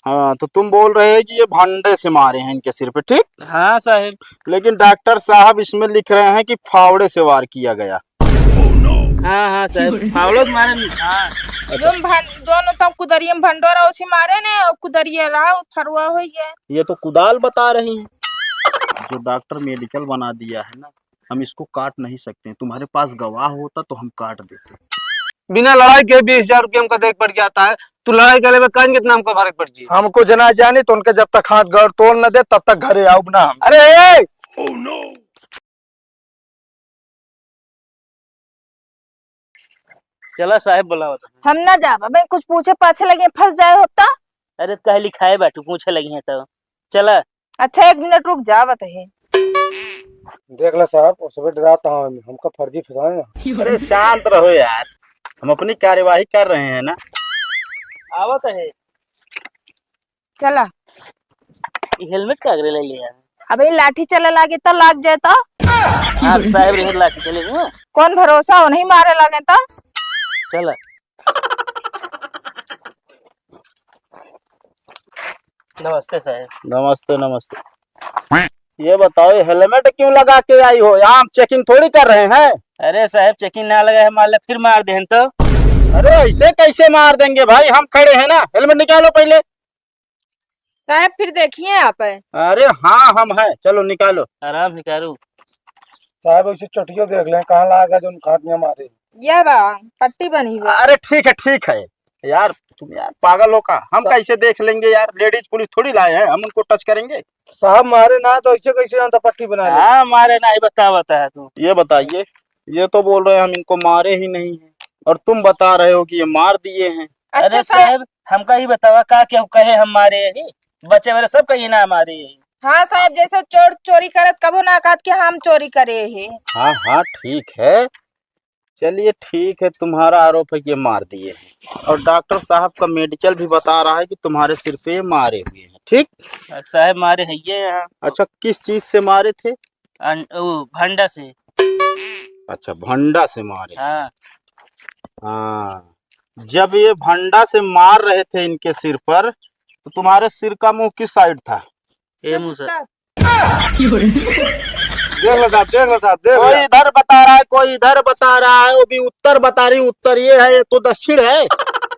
हाँ, तो तुम बोल रहे हैं कि ये भंडे से मारे हैं इनके सिर पे, ठीक। हाँ साहब। लेकिन डॉक्टर साहब इसमें लिख रहे हैं कि फावड़े से वार किया गया। हाँ हाँ साहब, फावड़ों से मारे। हाँ दोनों तो कुदरियम भंडोरा उसी मारे ने और कुदरिया रहा फरुआ हुई है। ये तो कुदाल बता रही हैं। जो डॉक्टर मेडिकल बना दिया है ना, हम इसको काट नहीं सकते। तुम्हारे पास गवाह होता तो हम काट देते। बिना लड़ाई के 20,000 रुपये हमका देख पड़ जाता है। तू लड़ाई करे में कान कितना हमको भरक पड़ जी। हमको जना जाने तो उनके जब तक हाथ गौर तोड़ न दे तब तक घरे आओ ना हम। अरे चला साहब बुलाओ। हम ना जावा भाई, कुछ पूछे पाछे लगे फंस जाए होता। अरे कह लिखाए बैठू पूछे लगी है तो चला। अच्छा 1 मिनट रुक जावत है। देख लो साहब, उसमें डराता हूँ हमका फर्जी फंसाए ना। अरे शांत रहो यार, हम अपनी कार्यवाही कर रहे हैं ना। आवत है। चला हेलमेट का अगले ले लिया। अबे लाठी चला लागे तो लाग जाए तो आप साहब रेहर लाके चले हुए। कौन भरोसा हो नहीं मारे लगे तो। चला। नमस्ते साहब। नमस्ते नमस्ते। ये बताओ, हेलमेट क्यों लगा के आई हो? यहाँ हम चेकिंग थोड़ी कर रहे हैं। अरे साहब चेकिंग ना लगा है, मान ला फिर मार दें तो। अरे ऐसे कैसे मार देंगे भाई, हम खड़े हैं ना। हेलमेट निकालो पहले। साहब फिर देखिए आप। अरे हाँ हम हैं, चलो निकालो। आराम निकालो। साहब उसे चटियो देख ले कहाँ लागा जो खाटियां मारे। ये बा पट्टी बनी हुई। अरे ठीक है यार, तुम यार पागल हो का। हम कैसे देख लेंगे यार, लेडीज पुलिस थोड़ी लाए हैं, हम उनको टच करेंगे। साहब मारे ना तो ऐसे कैसे जानता पट्टी बना ले। हाँ मारे ना ही बताता है तू। ये बताइए, ये तो बोल रहे हैं हम इनको मारे ही नहीं है, और तुम बता रहे हो कि ये मार दिए हैं। अच्छा अरे साहब हमका ही बतावा का क्या कहे हम मारे ही, बच्चे मेरे सब कही ना मारे ही। हाँ साहब, जैसे चोर चोरी करत कबो ना कहत कि हम चोरी करे है। हाँ ठीक है, चलिए ठीक है, तुम्हारा आरोप है कि ये मार दिए हैं, और डॉक्टर साहब का मेडिकल भी बता रहा है कि तुम्हारे सिर पे मारे हुए हैं, ठीक। साहब मारे है ये यहाँ। अच्छा किस चीज से मारे थे? भंडा से। अच्छा भंडा से मारे। हाँ हाँ, जब ये भंडा से मार रहे थे इनके सिर पर, तो तुम्हारे सिर का मुंह किस साइड था? ये मुँह से। देख लो साहब, देख लो साहब, देख कोई लो। इधर बता रहा है, कोई इधर बता रहा है, वो भी उत्तर बता रही। उत्तर ये है, ये तो दक्षिण है।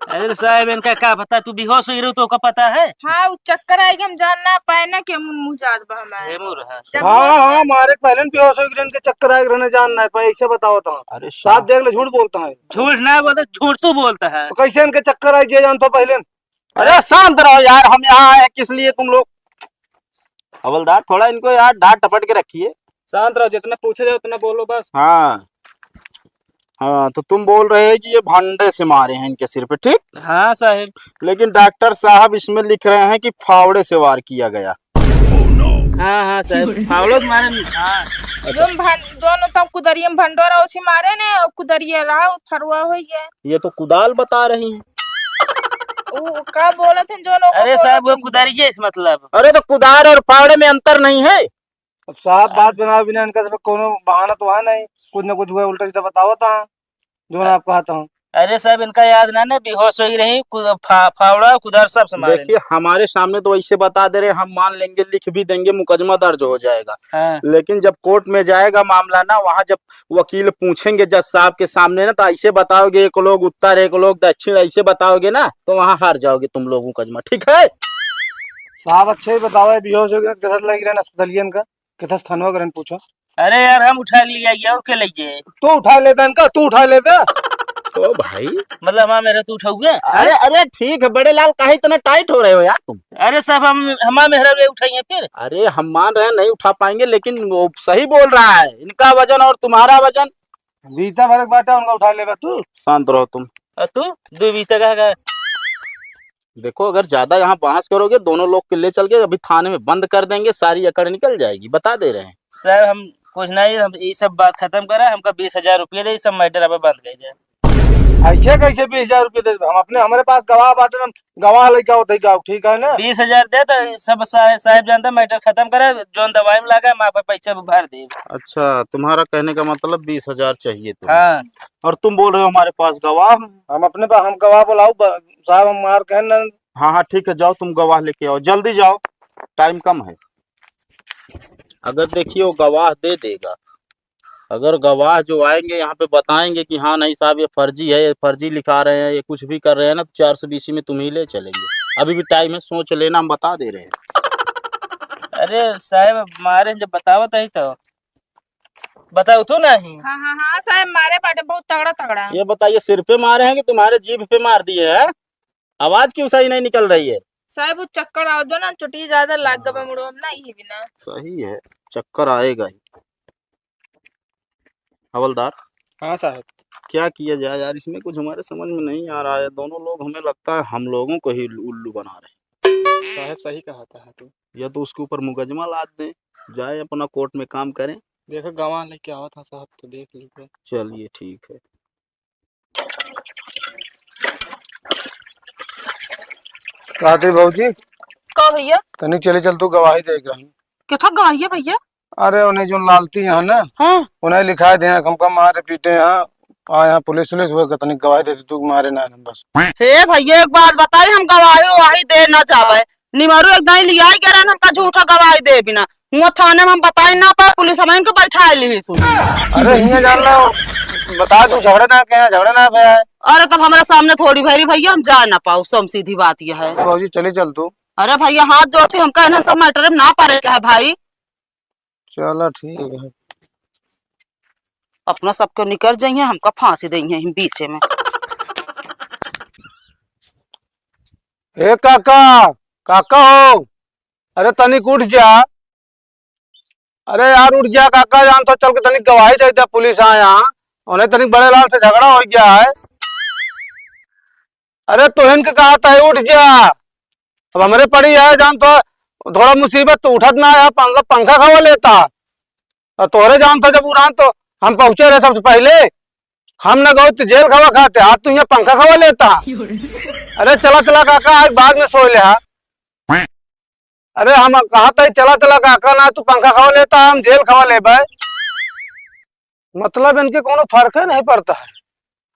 अरे साहब इनका क्या पता, तू बेहोश हुई रहो तो का पता है। हाँ वो चक्कर आएगी, हम जानना पाए ना कि मुंह जात बा हमारे। ये मुँह रहा। हाँ मारे पहले बेहोश हो गए, इनके चक्कर आए रहने जानना है पर ऐसे बताओ तो। अरे साहब देख लो, झूठ बोलता है झूठ ना बोलता, झूठ तू बोलता है। तो कैसे इनके चक्कर आए ये जानता पहले। अरे शांत रहो यार, हम यहाँ आए किस लिए? तुम लोग हवलदार थोड़ा इनको यार डांट टपट के रखिए। शांत रहो, जितना पूछे जाए उतना बोलो बस। हाँ, तो तुम बोल रहे हैं कि ये भंडे से मारे हैं इनके सिर पे, ठीक। हाँ साहब। लेकिन डॉक्टर साहब इसमें लिख रहे हैं कि फावड़े से वार किया गया। हाँ साहब फावड़ों से मारे। हाँ दोनों तो कुदरियम भंडोरा उसी मारे ने और कुदरिया रहा फरुआ हुई है। ये तो कुदाल बता रही हैं। वो का बोले थे जो लोग। अरे साहब वो कुदारिये इस मतलब। अरे तो कुदाल और फावड़े में अंतर नहीं है? अब साहब बात बना बिना इनका सब कोनो बहाना तो है नहीं, कुछ न कुछ हुआ उल्टा सीधा बताओ था जो मैं आपको कहता हूँ। अरे साहब इनका याद ना बेहोश हो रही, फावड़ा कुदार सब से मारे। देखिए हमारे सामने तो ऐसे बता दे रहे, हम मान लेंगे, लिख भी देंगे, मुकदमा दर्ज हो जाएगा। हाँ। लेकिन जब कोर्ट में जाएगा मामला ना, वहाँ जब वकील पूछेंगे जज साहब के सामने ना, तो ऐसे बताओगे एक लोग उत्तर एक लोग दक्षिण, ऐसे बताओगे ना तो वहाँ हार जाओगे तुम लोग मुकदमा, ठीक है। साहब अच्छे ही बताओ, बेहोश हो गए किधर लग रहे अस्पतालियन का, किधर थानवा करन पूछो। अरे यार हम उठा के लिया और क्या लीजिए। तू उठा लेता इनका, तू उठा लेता। ओ भाई, मतलब हाँ मेरे तो उठाओगे। अरे ठीक है, बड़े लाल काहे इतना टाइट हो रहे हो यार तुम? अरे साहब हम मेहरा वे उठाइए फिर। अरे हम मान रहे हैं नहीं उठा पाएंगे, लेकिन वो सही बोल रहा है, इनका वजन और तुम्हारा वजन। बीता भरक बाटा उनका उठा लेगा तू। शांत रहो तुम। और तू दो बीता का। देखो अगर ज्यादा यहाँ बहस करोगे, दोनों लोग के ले चल के अभी थाने में बंद कर देंगे, सारी अकड़ निकल जाएगी, बता दे रहे हैं। सर हम कुछ नहीं, हम ये सब बात खत्म करा, हमका 20,000 रुपये दे, सब मैटर अब बंद कर जाए। ऐसे कैसे 20,000 रुपये दे? हम अपने हमारे पास गवाह बाटे, हम गवाह लेके आओ ठीक है ना। 20,000 दे तो सब साहब जानता मैटर खत्म करे, जो दवाई में लगा मैं पैसा भर दे। अच्छा, तुम्हारा कहने का मतलब 20,000 चाहिए तुम्हें। हाँ। और तुम बोल रहे हो हमारे पास गवाह है। हम अपने पास हम गवाह बुलाओ साहब, हम मार कहना हाँ हाँ ठीक है, जाओ तुम गवाह लेके आओ, जल्दी जाओ, टाइम कम है। अगर देखिए वो गवाह दे देगा, अगर गवाह जो आएंगे यहाँ पे बताएंगे कि हाँ नहीं साहब ये फर्जी है, ये फर्जी लिखा रहे हैं, ये कुछ भी कर रहे हैं ना, तो 420 में तुम ही ले चलेंगे। अभी भी टाइम है, सोच लेना, हम बता दे रहे हैं। अरे साहब मारे जब बतावत है तो बताओ तो नहीं। हाँ हाँ हाँ साहब मारे बाटे बहुत तगड़ा तगड़ा। ये बताइए सिर पे मारे हैं कि तुम्हारे जीभ पे मार दिए हैं? आवाज क्यों सही नहीं निकल रही है? साहब वो चक्कर आओ दो ना, चुटी ज्यादा लाग गए मुड़ो ना ये बिना। सही है, चक्कर आएगा ही। हवलदार हाँ साहब। क्या किया जाए यार, इसमें कुछ हमारे समझ में नहीं आ रहा है। दोनों लोग हमें लगता है हम लोगों को ही उल्लू बना रहे हैं। साहब सही कहा था तू। या तो उसके ऊपर मुकदमा लाद दें, जाए अपना कोर्ट में काम करें। देखो गवाह लेके आवा था साहब, तो देख लीजिए। चलिए ठीक है। कहते भाजी कहो भैया तनी चले चल, तू गवाही देख रहा हूँ। कितना गवाही है भैया? अरे उन्हें जो लालती है ना, हाँ उन्हें लिखा दे हमका मारे पीटे यहाँ यहाँ पुलिस पुलिस हुए तनी गवाही देती तू मारे ना बस। हे भैया एक बात बताई, हम गवाही ववाही दे ना चाहे, निमरू एकदम लिया ही कह हमका झूठा गवाही दे बिना हुआ थाने में हम बताई ना पाए, पुलिस हमें इनको बैठा ली सुन। अरे हिया जान लो, बता तू झगड़े ना क्या झगड़े ना भैया। अरे तब हमारे सामने थोड़ी भैरी भैया हम जा ना पाओ, सब सीधी बात यह है। भाजी चले चल तू। अरे भैया हाथ जोड़ती हम कहना सब मैटर ना पारे क्या है भाई, चलो ठीक है। अपना सबको निकल जाइए, हमका फांसी देंगे हम बीच में। ए काका, काका हो, अरे तनिक उठ जा। अरे यार उठ जा काका, जान तो चल के तनिक गवाही दे दे, पुलिस आया उन्हें तनिक बड़े लाल से झगड़ा हो गया है। अरे तुहन के कहा था उठ जा, अब हमारे पड़ी है जान तो थोड़ा मुसीबत तो उठत ना है, पंखा खवा लेता और तोहरे जान था जब उड़ान तो हम पहुंचे रहे सबसे पहले, हम न गए तो जेल खवा खाते, आज तू यहाँ पंखा खवा लेता। अरे चला चला काका आज बाद में सो लिया। अरे हम कहा था चला चला काका, ना तू पंखा खवा लेता हम जेल खवा ले भाई, मतलब इनके कोनो फर्क नहीं पड़ता है।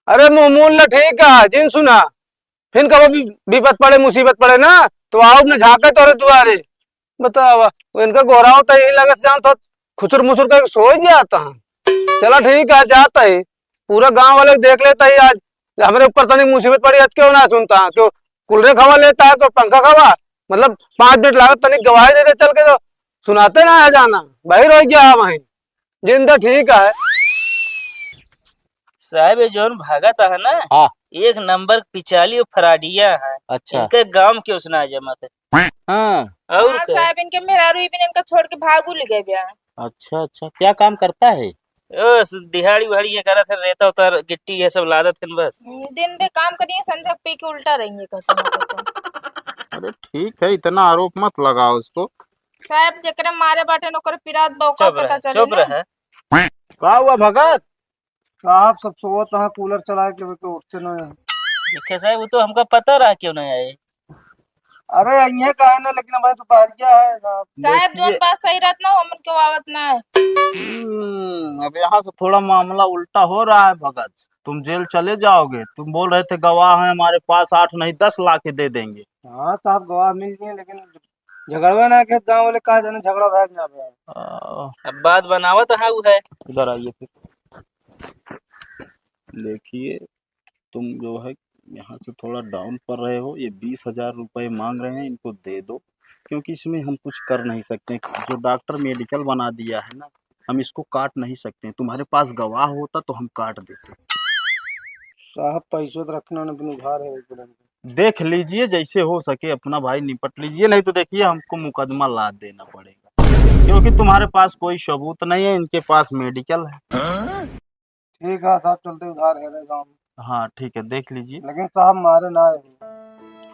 अरे मुमूल ठीक है जिन सुना, फिर कभी विपत पड़े मुसीबत पड़े ना तो आओ न झाके तोरे दुआरे, बतावा इनका गोरा होता यही लगे जान तो खुचुर मुसुर कर सो जाता है। चला ठीक है जाता है, पूरा गांव वाले देख लेता ही आज हमारे ऊपर तनी मुसीबत पड़ी, आज क्यों ना सुनता, क्यों कुलरे खवा लेता है, क्यों पंखा खवा, मतलब 5 मिनट लागत तनिक गवाही देते चल के तो सुनाते ना है जाना भाई, रह गया वहीं जिंदा ठीक है। साहब ये जोन भागा था है ना, हाँ। एक नंबर पिचाली और फराडिया है। अच्छा। इनके गांव क्यों सुना जमा थे। हाँ और हाँ क्या? साहब इनके मेहरारू भी इनका छोड़ के भागू ले गए बिया। अच्छा अच्छा, क्या काम करता है? ओ दिहाड़ी उहाड़ी ये करा था, रेता उतर गिट्टी ये सब लादा थे बस। दिन में काम करिए, संझा पे के उल्टा रहेंगे कहते हैं। अरे ठीक है, इतना आरोप मत लगाओ उसको। साहब जकरे मारे बाटे नौकर पिरात बौका चुप पता रहे चले चुप ना। रहे। क्या हुआ भगत? साहब सब सोत है, कूलर चला के उठते ना। देखे साहब वो तो हमका पता रहा क्यों नहीं आए। अरे ये कहा ना, लेकिन भाई तो बाहरिया है साहब। साहब जोन बात सही रहत ना हमन के वावत ना है। अब यहाँ से थोड़ा मामला उल्टा हो रहा है भगत, तुम जेल चले जाओगे। तुम बोल रहे थे गवाह हैं हमारे पास, 8 नहीं 10 लाके दे देंगे। हाँ साहब गवाह मिल गए, लेकिन झगड़वा ना के गांव वाले कहा जाने झगड़ा भाग ना भाई। अब बात बनावत है वो है। इधर आइए फिर। देखिए तुम जो है यहाँ से थोड़ा डाउन पर रहे हो, ये 20,000 रुपए मांग रहे हैं, इनको दे दो, क्योंकि इसमें हम कुछ कर नहीं सकते। जो डॉक्टर मेडिकल बना दिया है ना, हम इसको काट नहीं सकते। तुम्हारे पास गवाह होता तो हम काट देते। साहब पैसों तो रखना ना, बिन उधार है। देख लीजिए जैसे हो सके अपना भाई निपट लीजिए, नहीं तो देखिए हमको मुकदमा लाद देना पड़ेगा, क्योंकि तुम्हारे पास कोई सबूत नहीं है, इनके पास मेडिकल है। ठीक है साहब चलते उधार है गाँव में। हाँ ठीक है, देख लीजिए। लेकिन साहब मारे ना है।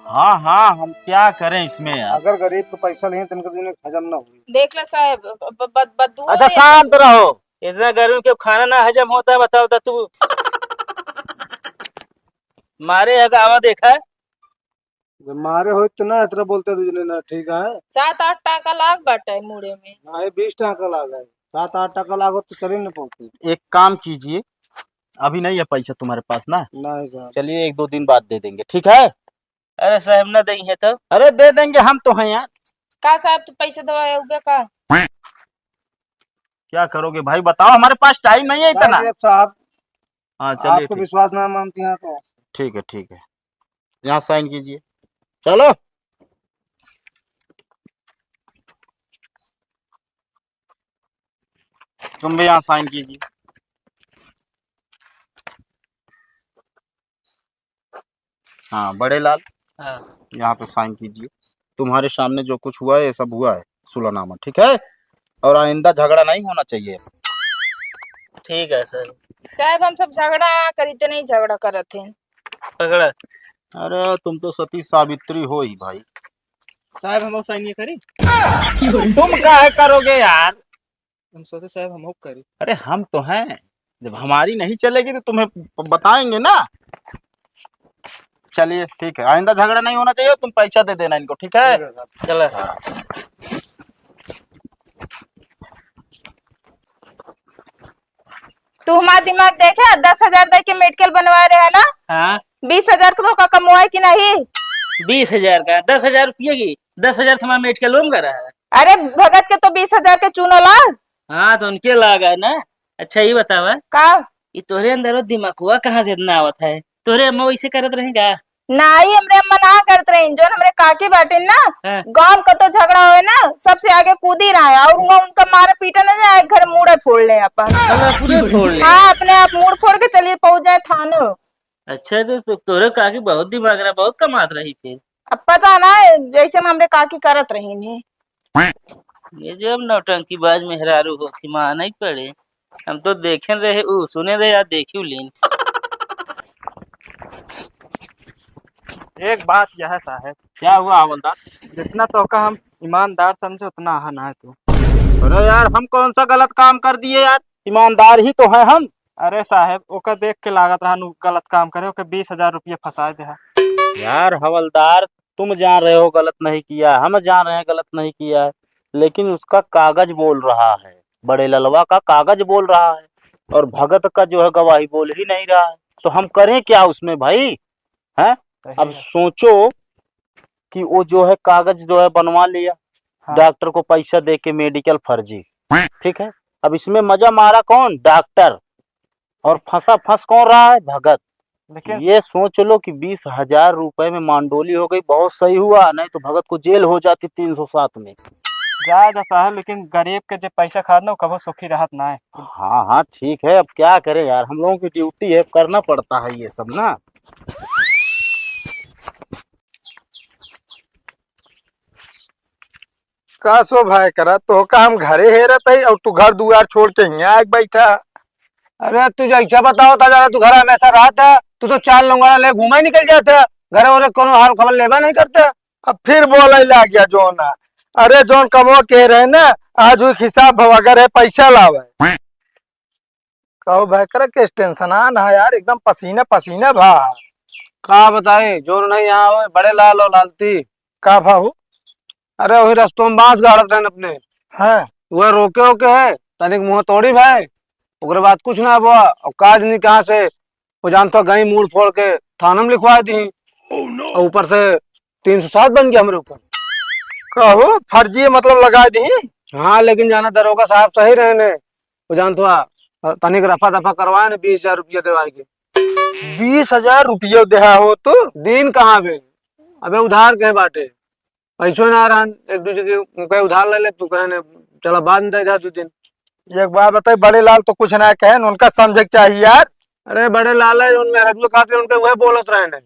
हाँ हाँ, हम क्या करें इसमें यार। अगर गरीब को पैसा नहीं है तो इनका दिन हजम ना हुई। देख ला साहब बदू। अच्छा शांत रहो। इतना गर्मी क्यों खाना ना हजम होता है बताओ तो तू। मारे है आवा देखा है? जब मारे हो तो ना इतना बोलते तुझे ना, ठीक है 7-8 टाका लाग बाटे मुड़े में। ना, 20 टका लागा है, 7-8 टका लागो तो चलिए ना पहुंचे। एक काम कीजिए, अभी नहीं है पैसा तुम्हारे पास ना, नहीं साहब। चलिए 1-2 दिन बाद दे देंगे, ठीक है? अरे साहब ना देंगे तो अरे दे देंगे हम तो हैं यार। का साहब तू पैसे दवाए होगे का? क्या करोगे भाई बताओ, हमारे पास टाइम नहीं है इतना। साहब हाँ चलिए आपको ठीक, विश्वास ना मानती हैं तो ठीक है ठीक है, यहाँ साइन कीजिए। चलो तुम भी यहाँ साइन कीजिए। हाँ बड़े लाल हाँ यहाँ पे साइन कीजिए। तुम्हारे सामने जो कुछ हुआ है ये सब हुआ है सुलहनामा, ठीक है? और आइंदा झगड़ा नहीं होना चाहिए। ठीक है सर। साहब हम सब झगड़ा करीते नहीं, झगड़ा करत थे। पकड़ा अरे तुम तो सती सावित्री हो ही भाई। साहब हम साइन ये करी। तुम काहे करोगे यार? हम सोचे साहब हम करी। अरे हम तो हैं, जब हमारी नहीं चलेगी तो तुम्हें बताएंगे ना। चलिए ठीक है, आइंदा झगड़ा नहीं होना चाहिए। तुम पैसा दे देना इनको, ठीक है? चला तू हमारा दिमाग देखे, 10,000 दे के मेडिकल बनवा रहे है ना? हाँ 20,000 को का कमवाए कि नहीं? 20,000 का 10,000 रुपये की 10,000 हमारा मेडिकल लोन करा है। अरे भगत के तो 20,000 के चूनो ला हाँ तो उनके लागा है ना। अच्छा ये बतावा, का? ये तोहरे अंदर दिमाग हुआ कहाँ से इतना आवत है? तोहरे अम्मा वैसे करत रहेगा? नाई हमरे अम्मा ना करत रही, जो हमरे काकी बाटे ना हाँ। गांव का तो झगड़ा हुए ना सबसे आगे कूदी रहा है, और उनका मारे पीटा ना जाए, घर मुड़े फोड़ ले अपन। अल्लाह पूरे फोड़ ले। हाँ अपने आप मुड़ फोड़ के चलिए पहुंच जाए थाने। अच्छा तो तोहरे काकी बहुत दिमाग रहा, बहुत कमात रही थी। अब पता ना जैसे में हमरे काकी करत रही ने। ये जब नौटंकी बाज मेहरारू हो थी माँ नहीं पड़े। हम तो देखे रहे सुने रहे या देखी लीन। एक बात यह है साहब, क्या हुआ हवलदार? जितना तो का हम ईमानदार समझे उतना आना है तू। अरे यार हम कौन सा गलत काम कर दिए यार? ईमानदार ही तो है हम। अरे साहब ओका देख के लागत रहा गलत काम करे, ओके 20,000 रुपये फंसा दे है। यार हवलदार तुम जान रहे हो गलत नहीं किया, हम जान रहे हैं गलत नहीं किया है, लेकिन उसका कागज बोल रहा है, बड़े ललवा का कागज बोल रहा है, और भगत का जो है गवाही बोल ही नहीं रहा है। तो हम करें क्या उसमें भाई? हैं? अब सोचो कि वो जो है कागज जो है बनवा लिया, हाँ। डॉक्टर को पैसा दे के मेडिकल फर्जी, ठीक है? अब इसमें मजा मारा कौन? डॉक्टर। और फंस कौन रहा है? भगत। लेकिन ये सोच लो कि 20,000 रुपए में मांडोली हो गई, बहुत सही हुआ, नहीं तो भगत को जेल हो जाती 307 में। जाएगा साहब, लेकिन गरीब के जो पैसा खाना कभी सुखी रहत ना है। हाँ हाँ ठीक है, अब क्या करें यार, हम लोगों की ड्यूटी है, करना पड़ता है ये सब ना। का सो भाई करा तो का हम घरे हे रहते और तू घर दुआर छोड़ के यहाँ बैठा। अरे तुझे अच्छा बताओ था जरा, तू घर हमेशा रहता, तू तो 4 लोग ले घूमा निकल जाता, घर और कोनो हाल खबर लेबा नहीं करता। अब फिर बोले ला गया जो ना, अरे जोन कमो के रहे ना आज वो हिसाब अगर है पैसा लावे। कहो भाई कर के टेंशन ना यार, एकदम पसीना पसीना भा। का बताए जो नहीं यहाँ हो बड़े लाल और लालती का भाऊ? अरे वही रस्तों में बांस गाड़त रहे अपने, हैं वह रोके ओके है तनिक मुंह तोड़ी भाई, ओकरे बाद कुछ ना हुआ, और काज नहीं कहाँ से वो जानता गई मूड फोड़ के थाना में लिखवा दी। और ऊपर से 307 बन गया हमारे ऊपर। कहो फर्जी मतलब लगा दी? हाँ लेकिन जाना दरोगा साहब सही रहने, वो जानता तनिक रफा दफा करवाए ना 20,000 रुपया देवाए के। 20,000 रुपया देहा हो तो दिन कहाँ बे? अबे उधार के बाटे, पैसो ना रहा, एक दूसरे के उधार ले ले, तू कहने चला बाद में दे 2 दिन। एक बात बताए, बड़े लाल तो कुछ ना कहे, उनका समझ चाहिए यार। अरे बड़े लाल है उन मेहर खाते उनके वह बोलत रहे ने।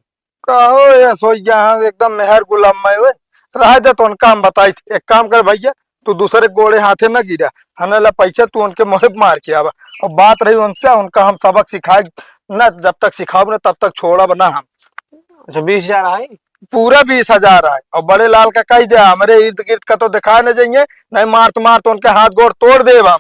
कहो ये सो यहाँ एकदम मेहर गुलाम में हुए रह जा, तो उनका हम बताई थे। एक काम कर भैया, तू दूसरे गोड़े हाथे न गिरा, हमें ला पैसा तू उनके मोह मार के आवा, और बात रही उनसे, उनका हम सबक सिखाए ना, जब तक सिखाओ ना तब तक छोड़ा बना हम। अच्छा 20,000 है, पूरा 20,000 है, और बड़े लाल का कह दिया हमारे इर्द गिर्द का तो दिखा न जाइए, नहीं मार तो उनके हाथ गोड़ तोड़ दे हम।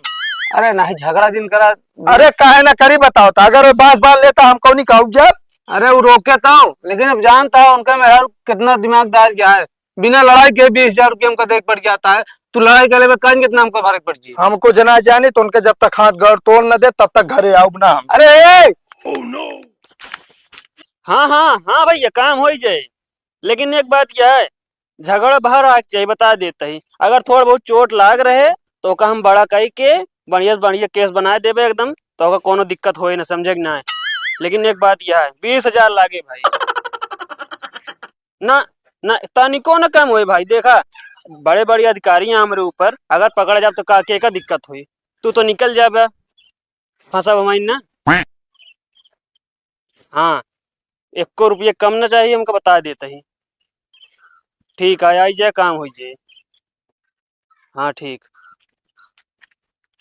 अरे नहीं झगड़ा दिन करा, अरे काहे ना करी बताओ, तो अगर बास बाल लेता हम कौन कहूँ जब। अरे वो रोके था, लेकिन अब जानता है उनका मेहर कितना दिमागदार क्या है, बिना लड़ाई के 20,000 रुपये हमको देख पड़ जाता है। तू लड़ाई करे में कान कितना हमको भरक पड़ जी, हमको जना जाने तो उनके जब तक हाथ गड़ तोड़ न दे तब तक घरे आओ ना हम। अरे हाँ हाँ हाँ भैया काम हो जाए। लेकिन एक बात यह है, झगड़ा बाहर आ चाहिए बता देते ही। अगर थोड़ा बहुत चोट लाग रहे तो ओका हम बड़ा कही के बढ़िया से बढ़िया केस बना देवे एकदम, तो ओका कोनो दिक्कत होए ना, समझे कि ना है। लेकिन एक बात यह है 20,000 लागे भाई, ना ना तनिको ना कम होए भाई। देखा बड़े बड़े अधिकारी हैं हमारे ऊपर, अगर पकड़ जाए तो का के का दिक्कत हुई, तू तो निकल जाए फंसा हमारी ना। हाँ 1 रुपये कम ना चाहिए हमको बता देते ही। ठीक है, आई जाए काम हो जाए। हाँ ठीक।